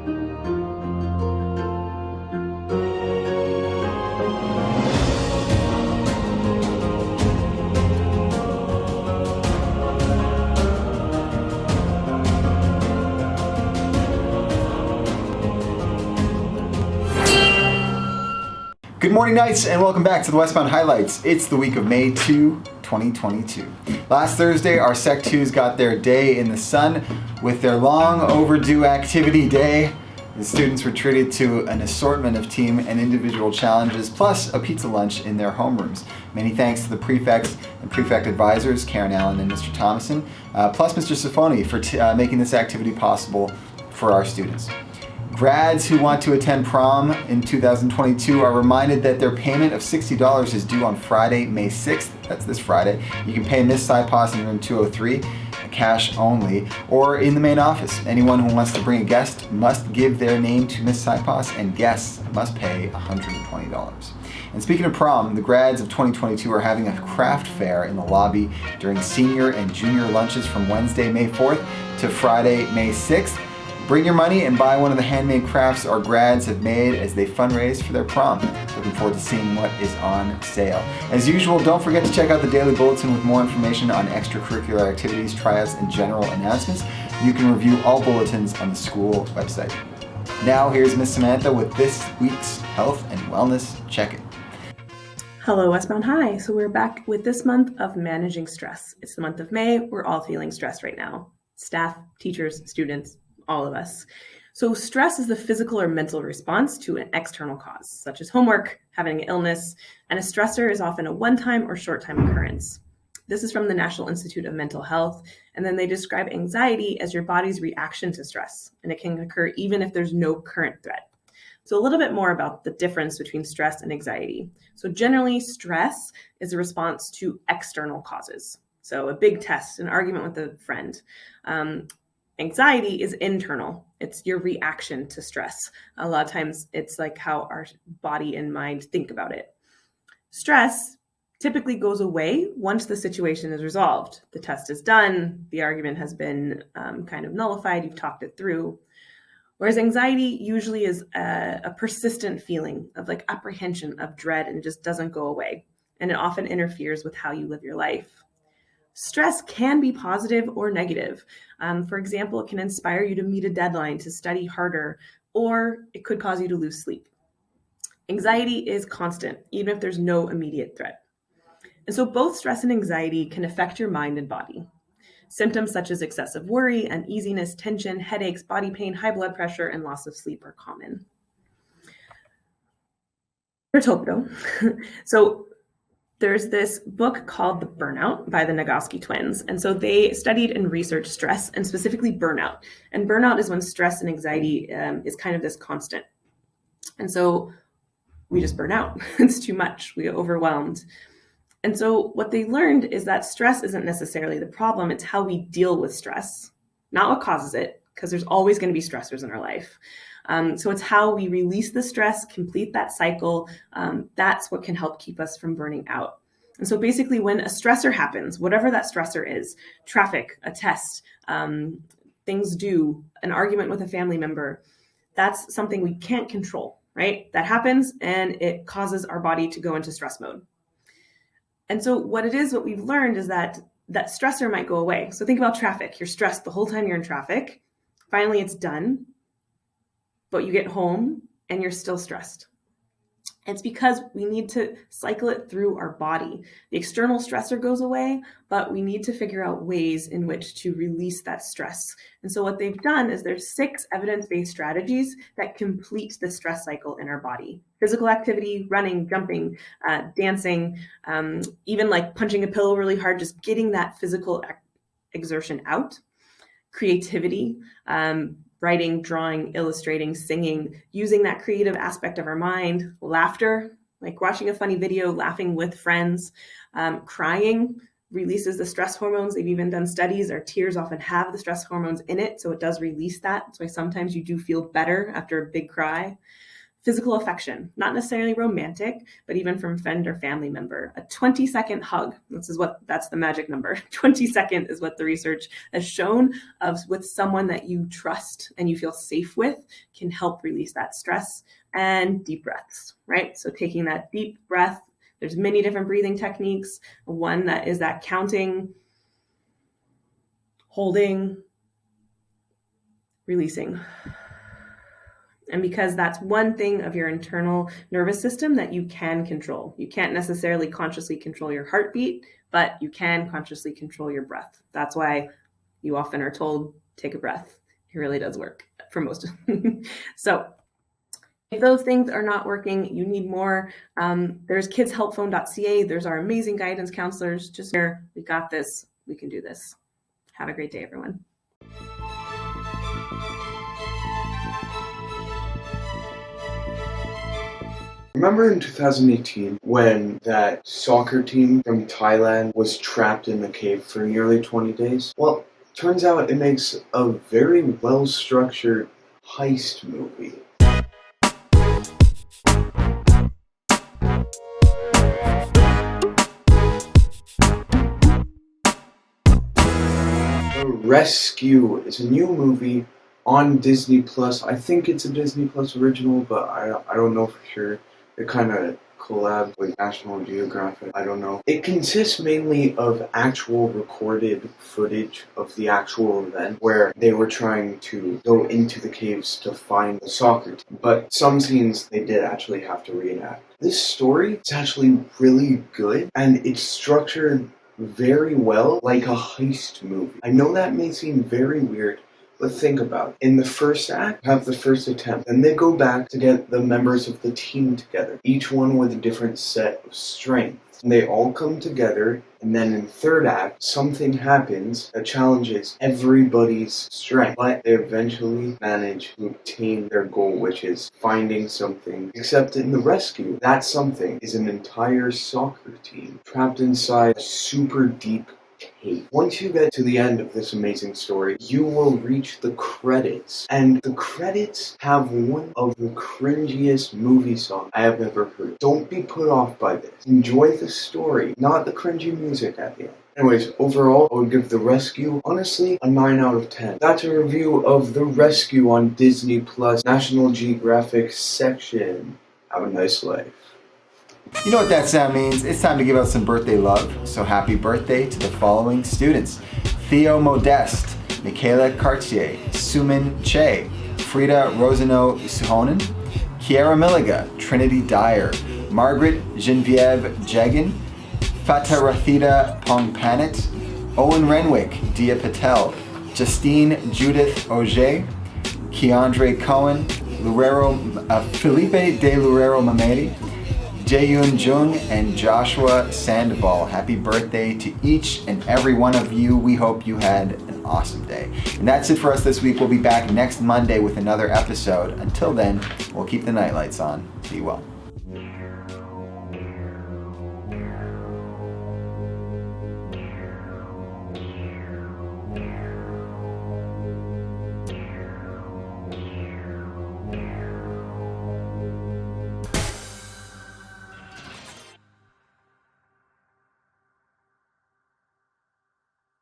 Good morning, Knights, and welcome back to the Westmount Highlights. It's the week of May 2, 2022. Last Thursday, our Sec 2s got their day in the sun with their long overdue activity day. The students were treated to an assortment of team and individual challenges, plus a pizza lunch in their homerooms. Many thanks to the prefects and prefect advisors, Karen Allen and Mr. Thomason, plus Mr. Sifoni for making this activity possible for our students. Grads who want to attend prom in 2022 are reminded that their payment of $60 is due on Friday, May 6th. That's this Friday. You can pay Miss Saipas in room 203, cash only, or in the main office. Anyone who wants to bring a guest must give their name to Miss Saipas, and guests must pay $120. And speaking of prom, the grads of 2022 are having a craft fair in the lobby during senior and junior lunches from Wednesday, May 4th to Friday, May 6th. Bring your money and buy one of the handmade crafts our grads have made as they fundraise for their prom. Looking forward to seeing what is on sale. As usual, don't forget to check out the Daily Bulletin with more information on extracurricular activities, tryouts, and general announcements. You can review all bulletins on the school website. Now, here's Miss Samantha with this week's Health and Wellness Check-In. Hello, Westmount High. So we're back with this month of managing stress. It's the month of May. We're all feeling stressed right now. Staff, teachers, students, all of us. So stress is the physical or mental response to an external cause, such as homework, having an illness, and a stressor is often a one-time or short-time occurrence. This is from the National Institute of Mental Health, and then they describe anxiety as your body's reaction to stress, and it can occur even if there's no current threat. So a little bit more about the difference between stress and anxiety. So generally, stress is a response to external causes. So a big test, an argument with a friend. Anxiety is internal. It's your reaction to stress. A lot of times it's like how our body and mind think about it. Stress typically goes away once the situation is resolved. The test is done. The argument has been kind of nullified. You've talked it through. Whereas anxiety usually is a persistent feeling of like apprehension, of dread, and it just doesn't go away. And it often interferes with how you live your life. Stress can be positive or negative. For example, it can inspire you to meet a deadline, to study harder, or it could cause you to lose sleep. Anxiety is constant, even if there's no immediate threat. And so both stress and anxiety can affect your mind and body. Symptoms such as excessive worry, uneasiness, tension, headaches, body pain, high blood pressure, and loss of sleep are common. So there's this book called The Burnout by the Nagoski twins. And so they studied and researched stress and specifically burnout. And burnout is when stress and anxiety is kind of this constant. And so we just burn out. It's too much. We get overwhelmed. And so what they learned is that stress isn't necessarily the problem. It's how we deal with stress, not what causes it, because there's always going to be stressors in our life. So it's how we release the stress, complete that cycle. That's what can help keep us from burning out. And so basically when a stressor happens, whatever that stressor is, traffic, a test, things due, an argument with a family member, that's something we can't control, right? That happens and it causes our body to go into stress mode. And so what we've learned is that that stressor might go away. So think about traffic. You're stressed the whole time you're in traffic. Finally, it's done. But you get home and you're still stressed. It's because we need to cycle it through our body. The external stressor goes away, but we need to figure out ways in which to release that stress. And so what they've done is there's 6 evidence-based strategies that complete the stress cycle in our body. Physical activity, running, jumping, dancing, even like punching a pillow really hard, just getting that physical exertion out. Creativity, writing, drawing, illustrating, singing, using that creative aspect of our mind, laughter, like watching a funny video, laughing with friends, crying releases the stress hormones. They've even done studies. Our tears often have the stress hormones in it, so it does release that. That's why sometimes you do feel better after a big cry. Physical affection, not necessarily romantic, but even from friend or family member. A 20-second hug, that's the magic number. 20-second is what the research has shown with someone that you trust and you feel safe with can help release that stress. And deep breaths, right? So taking that deep breath, there's many different breathing techniques. One that is that counting, holding, releasing. And because that's one thing of your internal nervous system that you can control. You can't necessarily consciously control your heartbeat, but you can consciously control your breath. That's why you often are told, take a breath. It really does work for most. So if those things are not working, you need more. There's kidshelpphone.ca. There's our amazing guidance counselors. Just here, we got this. We can do this. Have a great day, everyone. Remember in 2018 when that soccer team from Thailand was trapped in the cave for nearly 20 days? Well, turns out it makes a very well-structured heist movie. The Rescue is a new movie on Disney Plus. I think it's a Disney Plus original, but I don't know for sure. It kind of collabed with National Geographic. I don't know. It consists mainly of actual recorded footage of the actual event where they were trying to go into the caves to find the soccer team. But some scenes they did actually have to reenact. This story is actually really good and it's structured very well like a heist movie. I know that may seem very weird, but think about it. In the first act, you have the first attempt. Then they go back to get the members of the team together, each one with a different set of strengths. And they all come together, and then in third act, something happens that challenges everybody's strength. But they eventually manage to obtain their goal, which is finding something. Except in the rescue, that something is an entire soccer team trapped inside a super deep cave. Once you get to the end of this amazing story, you will reach the credits. And the credits have one of the cringiest movie songs I have ever heard. Don't be put off by this. Enjoy the story, not the cringy music at the end. Anyways, overall, I would give The Rescue, honestly, a 9 out of 10. That's a review of The Rescue on Disney Plus, National Geographic section. Have a nice life. You know what that sound means? It's time to give out some birthday love. So happy birthday to the following students: Theo Modeste, Michaela Cartier, Sumin Che, Frida Rosano Suhonen, Kiara Milliga, Trinity Dyer, Margaret Genevieve Jagan, Fatarathida Pongpanit, Owen Renwick, Dia Patel, Justine Judith Auger, Keandre Cohen, Felipe de Lurero Mamedi, Jaeyoon Jung, and Joshua Sandoval. Happy birthday to each and every one of you. We hope you had an awesome day. And that's it for us this week. We'll be back next Monday with another episode. Until then, we'll keep the nightlights on. Be well.